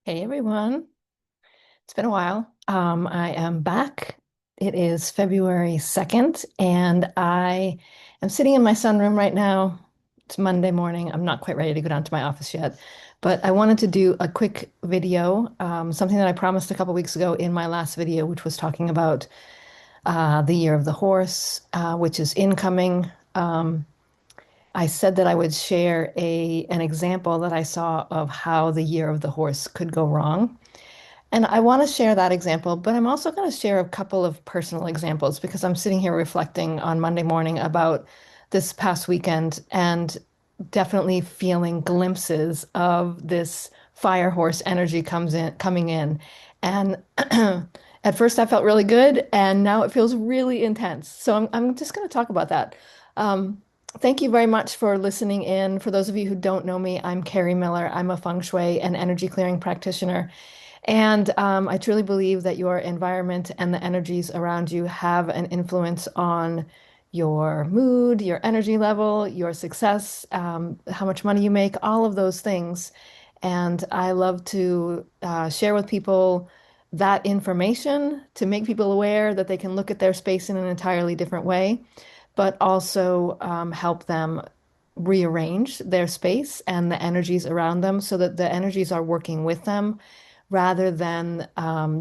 Hey everyone, it's been a while. I am back. It is February 2nd, and I am sitting in my sunroom right now. It's Monday morning. I'm not quite ready to go down to my office yet, but I wanted to do a quick video, something that I promised a couple weeks ago in my last video, which was talking about the year of the horse, which is incoming. I said that I would share an example that I saw of how the year of the horse could go wrong. And I want to share that example, but I'm also going to share a couple of personal examples because I'm sitting here reflecting on Monday morning about this past weekend and definitely feeling glimpses of this fire horse energy coming in. And at first I felt really good, and now it feels really intense. So I'm just going to talk about that. Um, Thank you very much for listening in. For those of you who don't know me, I'm Kerri Miller. I'm a Feng Shui and energy clearing practitioner. And I truly believe that your environment and the energies around you have an influence on your mood, your energy level, your success, how much money you make, all of those things. And I love to share with people that information to make people aware that they can look at their space in an entirely different way, but also help them rearrange their space and the energies around them so that the energies are working with them rather than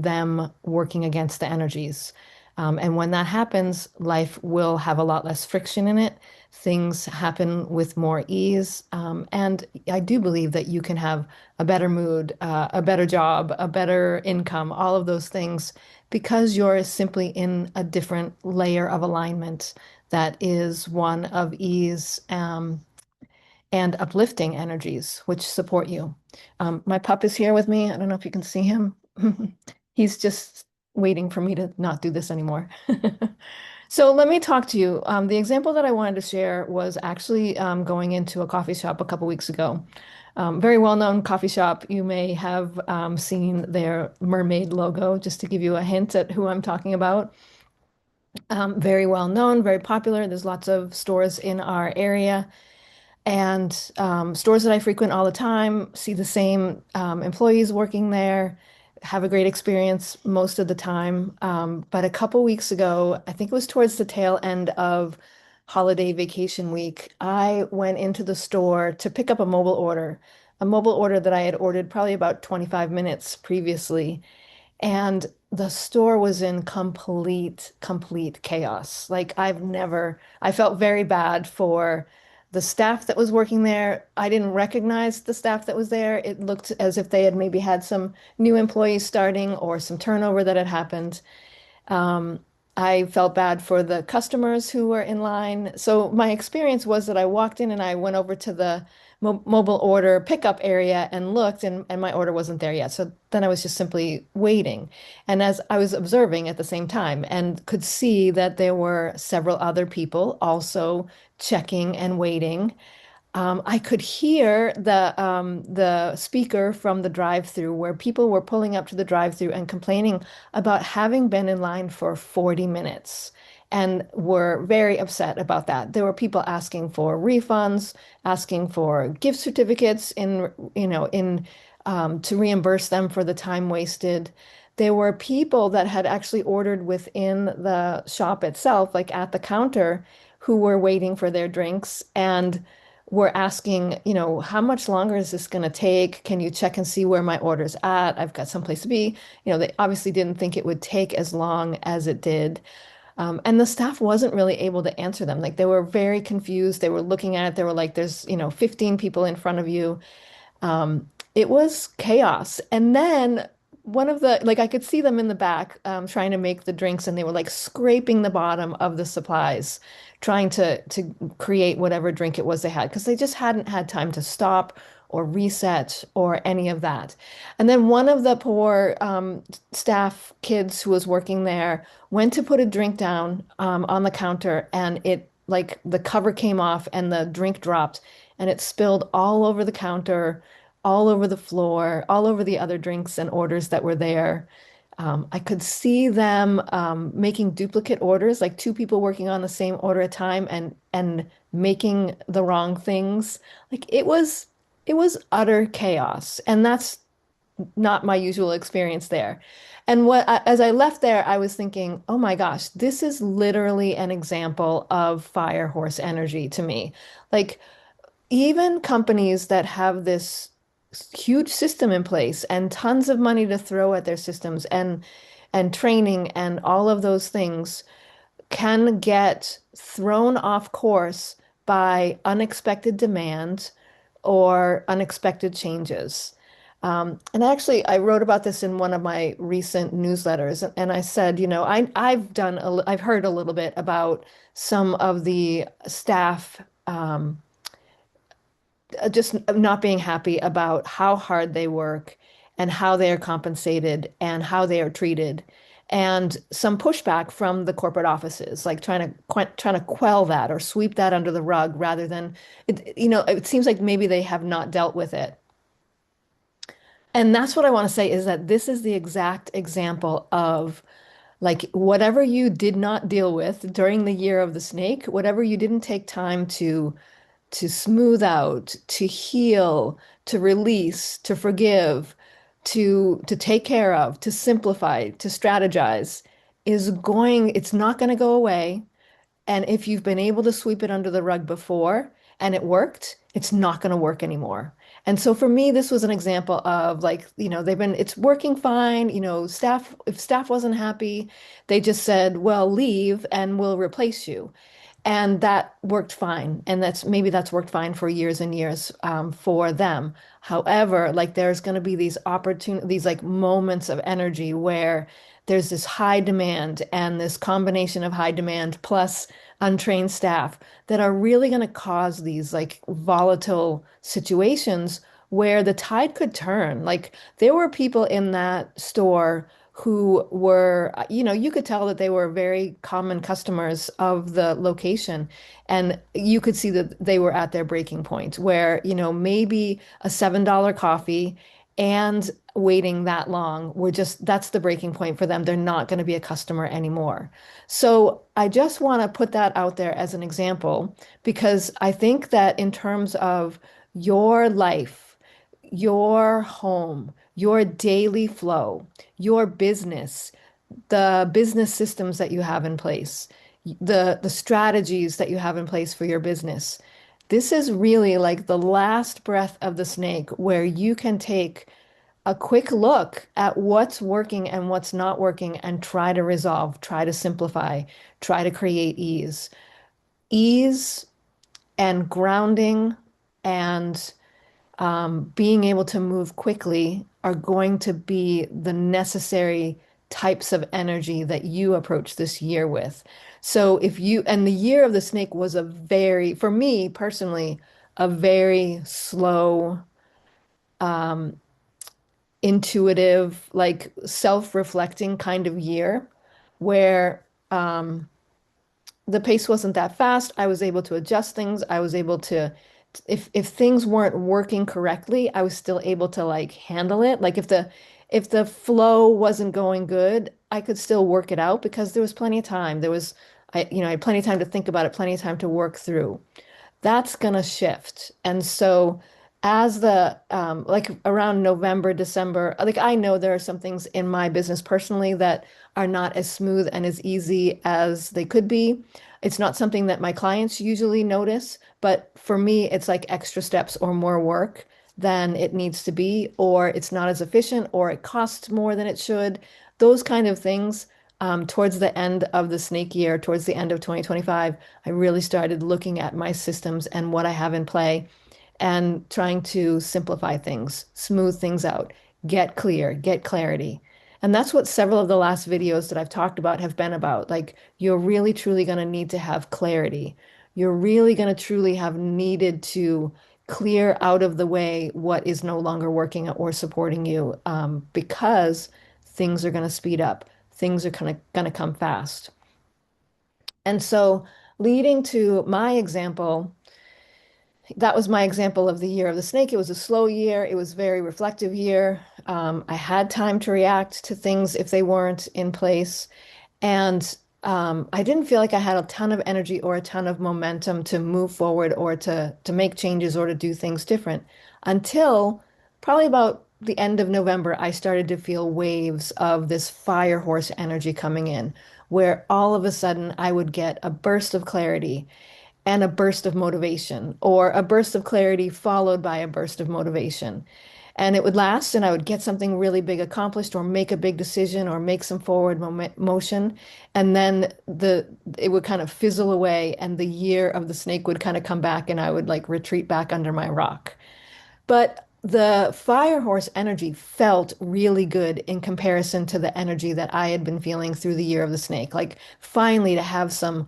them working against the energies. And when that happens, life will have a lot less friction in it. Things happen with more ease. And I do believe that you can have a better mood, a better job, a better income, all of those things, because you're simply in a different layer of alignment that is one of ease, and uplifting energies which support you. My pup is here with me. I don't know if you can see him. He's just waiting for me to not do this anymore. So let me talk to you. The example that I wanted to share was actually going into a coffee shop a couple weeks ago. Very well-known coffee shop. You may have seen their mermaid logo, just to give you a hint at who I'm talking about. Very well known, very popular. There's lots of stores in our area and stores that I frequent all the time, see the same employees working there, have a great experience most of the time. But a couple weeks ago, I think it was towards the tail end of holiday vacation week, I went into the store to pick up a mobile order that I had ordered probably about 25 minutes previously. And the store was in complete chaos. I felt very bad for the staff that was working there. I didn't recognize the staff that was there. It looked as if they had maybe had some new employees starting or some turnover that had happened. Um, I felt bad for the customers who were in line. So my experience was that I walked in and I went over to the mobile order pickup area and looked, and my order wasn't there yet. So then I was just simply waiting. And as I was observing at the same time and could see that there were several other people also checking and waiting. I could hear the speaker from the drive-through where people were pulling up to the drive-through and complaining about having been in line for 40 minutes and were very upset about that. There were people asking for refunds, asking for gift certificates to reimburse them for the time wasted. There were people that had actually ordered within the shop itself, like at the counter, who were waiting for their drinks and were asking, how much longer is this going to take? Can you check and see where my order's at? I've got someplace to be. They obviously didn't think it would take as long as it did. And the staff wasn't really able to answer them. Like they were very confused. They were looking at it. They were like, there's, 15 people in front of you. It was chaos. And then I could see them in the back trying to make the drinks, and they were like scraping the bottom of the supplies, trying to create whatever drink it was they had, because they just hadn't had time to stop or reset or any of that. And then one of the poor staff kids who was working there went to put a drink down on the counter, and like the cover came off and the drink dropped, and it spilled all over the counter, all over the floor, all over the other drinks and orders that were there. I could see them making duplicate orders, like two people working on the same order at a time and making the wrong things. Like it was utter chaos. And that's not my usual experience there. And as I left there, I was thinking, oh my gosh, this is literally an example of fire horse energy to me. Like, even companies that have this huge system in place and tons of money to throw at their systems and training and all of those things can get thrown off course by unexpected demand or unexpected changes. And actually, I wrote about this in one of my recent newsletters, and I said, I've heard a little bit about some of the staff just not being happy about how hard they work and how they are compensated and how they are treated, and some pushback from the corporate offices, like trying to quell that or sweep that under the rug rather than it seems like maybe they have not dealt with it. And that's what I want to say is that this is the exact example of like whatever you did not deal with during the year of the snake, whatever you didn't take time to smooth out, to heal, to release, to forgive, to take care of, to simplify, to strategize it's not going to go away. And if you've been able to sweep it under the rug before and it worked, it's not going to work anymore. And so for me, this was an example of like, it's working fine. If staff wasn't happy, they just said, well, leave and we'll replace you. And that worked fine. And that's worked fine for years and years for them. However, like there's going to be these like moments of energy where there's this high demand and this combination of high demand plus untrained staff that are really going to cause these like volatile situations where the tide could turn. Like there were people in that store who were, you could tell that they were very common customers of the location. And you could see that they were at their breaking point where, maybe a $7 coffee and waiting that long that's the breaking point for them. They're not going to be a customer anymore. So I just want to put that out there as an example because I think that in terms of your life, your home, your daily flow, your business, the business systems that you have in place, the strategies that you have in place for your business. This is really like the last breath of the snake where you can take a quick look at what's working and what's not working and try to resolve, try to simplify, try to create ease. Ease and grounding and being able to move quickly are going to be the necessary types of energy that you approach this year with. So and the year of the snake was for me personally, a very slow, intuitive, like self-reflecting kind of year where the pace wasn't that fast. I was able to adjust things. I was able to, if things weren't working correctly, I was still able to like handle it. Like if the flow wasn't going good, I could still work it out because there was plenty of time. I had plenty of time to think about it, plenty of time to work through. That's gonna shift. And so as the like around November, December, like I know there are some things in my business personally that are not as smooth and as easy as they could be. It's not something that my clients usually notice, but for me, it's like extra steps or more work than it needs to be, or it's not as efficient, or it costs more than it should. Those kind of things. Towards the end of the snake year, towards the end of 2025, I really started looking at my systems and what I have in play and trying to simplify things, smooth things out, get clear, get clarity. And that's what several of the last videos that I've talked about have been about. Like, you're really truly going to need to have clarity. You're really going to truly have needed to clear out of the way what is no longer working or supporting you because things are going to speed up. Things are going to come fast. And so, leading to my example, that was my example of the year of the snake. It was a slow year. It was a very reflective year. I had time to react to things if they weren't in place. And I didn't feel like I had a ton of energy or a ton of momentum to move forward or to make changes or to do things different until probably about the end of November, I started to feel waves of this fire horse energy coming in, where all of a sudden I would get a burst of clarity and a burst of motivation, or a burst of clarity followed by a burst of motivation. And it would last, and I would get something really big accomplished, or make a big decision, or make some forward motion. And then it would kind of fizzle away, and the year of the snake would kind of come back, and I would like retreat back under my rock. But the fire horse energy felt really good in comparison to the energy that I had been feeling through the year of the snake. Like finally to have some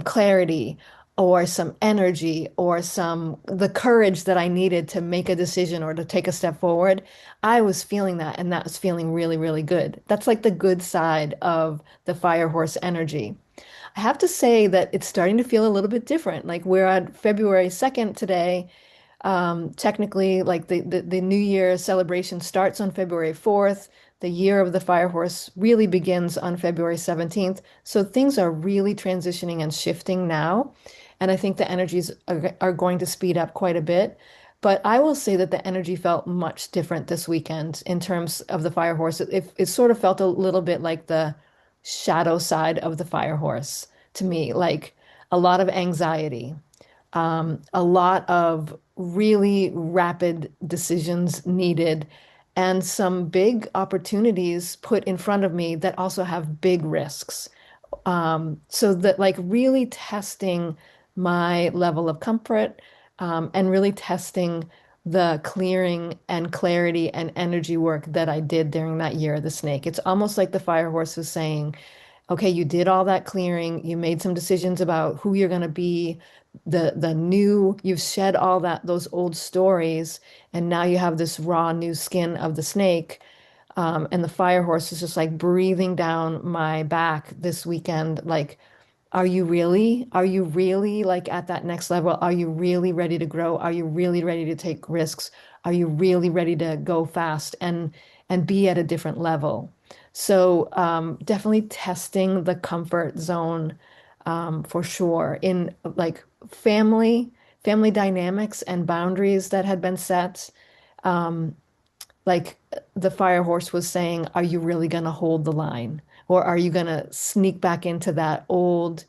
clarity or some energy or some the courage that I needed to make a decision or to take a step forward. I was feeling that, and that was feeling really, really good. That's like the good side of the fire horse energy. I have to say that it's starting to feel a little bit different. Like we're on February 2nd today. Technically, like the New Year celebration starts on February 4th. The year of the fire horse really begins on February 17th. So things are really transitioning and shifting now. And I think the energies are going to speed up quite a bit. But I will say that the energy felt much different this weekend in terms of the fire horse. It sort of felt a little bit like the shadow side of the fire horse to me, like a lot of anxiety, a lot of really rapid decisions needed, and some big opportunities put in front of me that also have big risks. So that like really testing my level of comfort, and really testing the clearing and clarity and energy work that I did during that year of the snake. It's almost like the fire horse was saying, okay, you did all that clearing, you made some decisions about who you're going to be, you've shed all those old stories, and now you have this raw new skin of the snake. And the fire horse is just like breathing down my back this weekend. Like, are you really? Are you really like at that next level? Are you really ready to grow? Are you really ready to take risks? Are you really ready to go fast and be at a different level? So definitely testing the comfort zone, for sure, in like family dynamics and boundaries that had been set. Like the fire horse was saying, are you really going to hold the line? Or are you going to sneak back into that old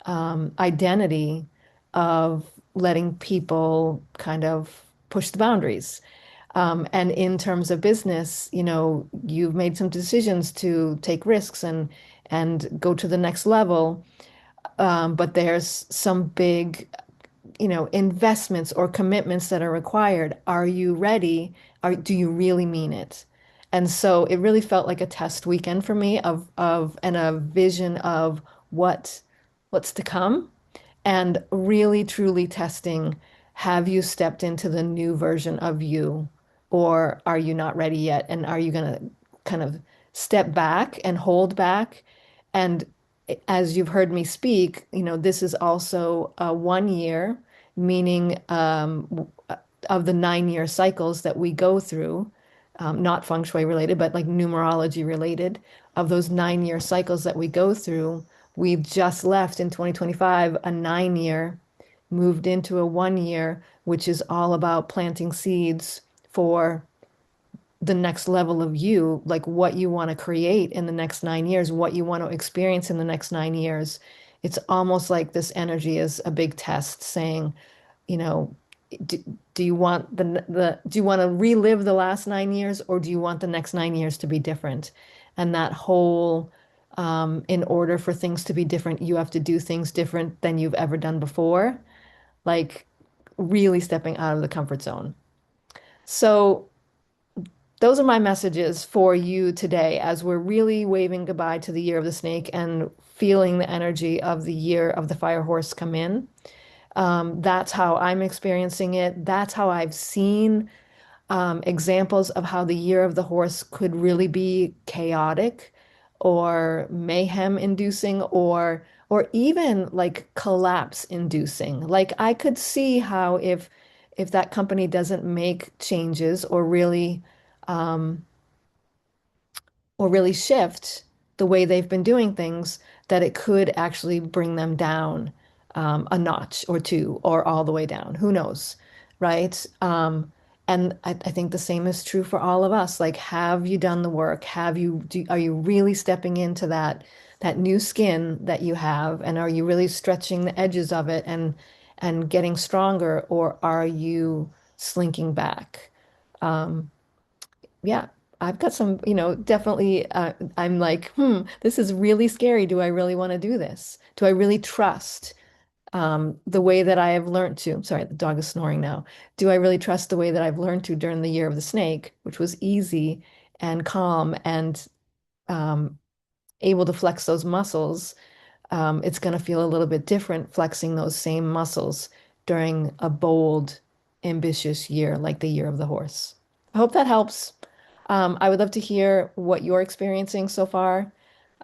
identity of letting people kind of push the boundaries? And in terms of business, you've made some decisions to take risks and go to the next level. But there's some big investments or commitments that are required. Are you ready? Do you really mean it? And so it really felt like a test weekend for me of and a vision of what's to come, and really truly testing, have you stepped into the new version of you, or are you not ready yet? And are you going to kind of step back and hold back? And as you've heard me speak, this is also a 1 year, meaning of the 9 year cycles that we go through, not feng shui related, but like numerology related, of those 9 year cycles that we go through. We've just left in 2025 a 9 year, moved into a 1 year, which is all about planting seeds for the next level of you, like what you want to create in the next 9 years, what you want to experience in the next 9 years. It's almost like this energy is a big test saying, you know, do, do you want do you want to relive the last 9 years, or do you want the next 9 years to be different? And that whole, in order for things to be different, you have to do things different than you've ever done before, like really stepping out of the comfort zone. So those are my messages for you today as we're really waving goodbye to the year of the snake and feeling the energy of the year of the fire horse come in. That's how I'm experiencing it. That's how I've seen examples of how the year of the horse could really be chaotic or mayhem inducing, or even like collapse inducing. Like I could see how if that company doesn't make changes um, or really shift the way they've been doing things, that it could actually bring them down a notch or two, or all the way down. Who knows, right? And I think the same is true for all of us. Like, have you done the work? Are you really stepping into that new skin that you have, and are you really stretching the edges of it and getting stronger, or are you slinking back? Um, yeah, I've got some, definitely, I'm like, this is really scary. Do I really want to do this? Do I really trust the way that I have learned to? Sorry, the dog is snoring now. Do I really trust the way that I've learned to during the year of the snake, which was easy and calm and um, able to flex those muscles? It's going to feel a little bit different flexing those same muscles during a bold, ambitious year like the year of the horse. I hope that helps. I would love to hear what you're experiencing so far.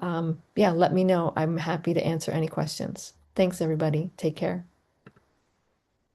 Yeah, let me know. I'm happy to answer any questions. Thanks, everybody. Take care.